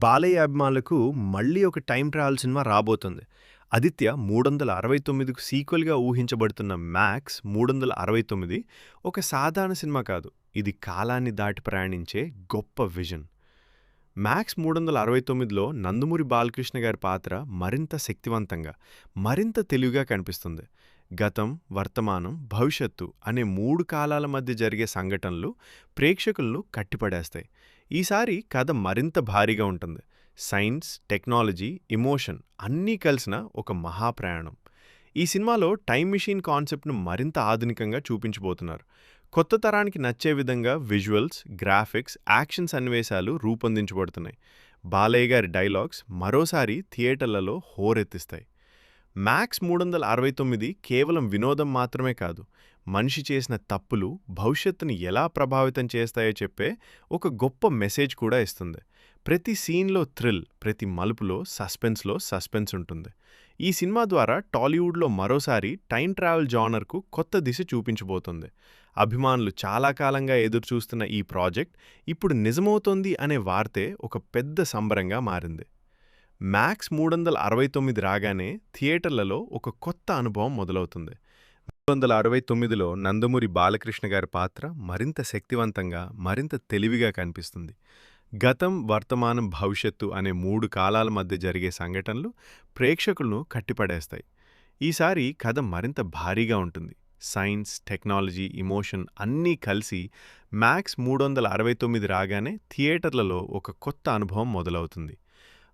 బాలయ్య అభిమానులకు మళ్ళీ ఒక టైమ్ ట్రావెల్ సినిమా రాబోతుంది. 'ఆదిత్య 369'కు సీక్వెల్‌గా ఊహించబడుతున్న 'మ్యాక్స్ 369' ఒక సాధారణ సినిమా కాదు. ఇది కాలాన్ని దాటి ప్రయాణించే గొప్ప విజన్. 'మ్యాక్స్ 369'లో నందమూరి బాలకృష్ణ గారి పాత్ర మరింత శక్తివంతంగా, మరింత తెలివిగా కనిపిస్తుంది. గతం, వర్తమానం, భవిష్యత్తు అనే 3 కాలాల మధ్య జరిగే సంఘటనలు ప్రేక్షకులను కట్టిపడేస్తాయి. ఈసారి కథ మరింత భారీగా ఉంటుంది. సైన్స్, టెక్నాలజీ, ఎమోషన్ అన్నీ కలిసిన ఒక మహాప్రయాణం. ఈ సినిమాలో టైమ్ మెషిన్ కాన్సెప్ట్ను మరింత ఆధునికంగా చూపించబోతున్నారు. కొత్త తరానికి నచ్చే విధంగా విజువల్స్, గ్రాఫిక్స్, యాక్షన్ సన్నివేశాలు రూపొందించబడుతున్నాయి. బాలయ్య గారి డైలాగ్స్ మరోసారి థియేటర్లలో హోరెత్తిస్తాయి. 'మ్యాక్స్ 369' కేవలం వినోదం మాత్రమే కాదు, మనిషి చేసిన తప్పులు భవిష్యత్తును ఎలా ప్రభావితం చేస్తాయో చెప్పే ఒక గొప్ప మెసేజ్ కూడా ఇస్తుంది. ప్రతి సీన్లో థ్రిల్, ప్రతి మలుపులో సస్పెన్స్ ఉంటుంది. ఈ సినిమా ద్వారా టాలీవుడ్లో మరోసారి టైమ్ ట్రావెల్ జానర్కు కొత్త దిశ చూపించబోతుంది. అభిమానులు చాలా కాలంగా ఎదురుచూస్తున్న ఈ ప్రాజెక్ట్ ఇప్పుడు నిజమవుతోంది అనే వార్తే ఒక పెద్ద సంబరంగా మారింది. 'మ్యాక్స్ 369' రాగానే థియేటర్లలో ఒక కొత్త అనుభవం మొదలవుతుంది. 369లో నందమూరి బాలకృష్ణ గారి పాత్ర మరింత శక్తివంతంగా, మరింత తెలివిగా కనిపిస్తుంది. గతం, వర్తమానం, భవిష్యత్తు అనే 3 కాలాల మధ్య జరిగే సంఘటనలు ప్రేక్షకులను కట్టిపడేస్తాయి. ఈసారి కథ మరింత భారీగా ఉంటుంది. సైన్స్, టెక్నాలజీ, ఎమోషన్ అన్నీ కలిసి 'మ్యాక్స్ 369' రాగానే థియేటర్లలో ఒక కొత్త అనుభవం మొదలవుతుంది.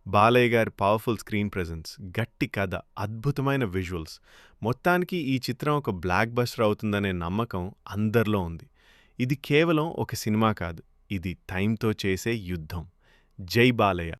బాలయ్య గారి పవర్ఫుల్ స్క్రీన్ ప్రెజెన్స్, గట్టి కథ, అద్భుతమైన విజువల్స్, మొత్తానికి ఈ చిత్రం ఒక బ్లాక్ బస్టర్ అవుతుందనే నమ్మకం అందరిలో ఉంది. ఇది కేవలం ఒక సినిమా కాదు, ఇది టైంతో చేసే యుద్ధం. జై బాలయ్య.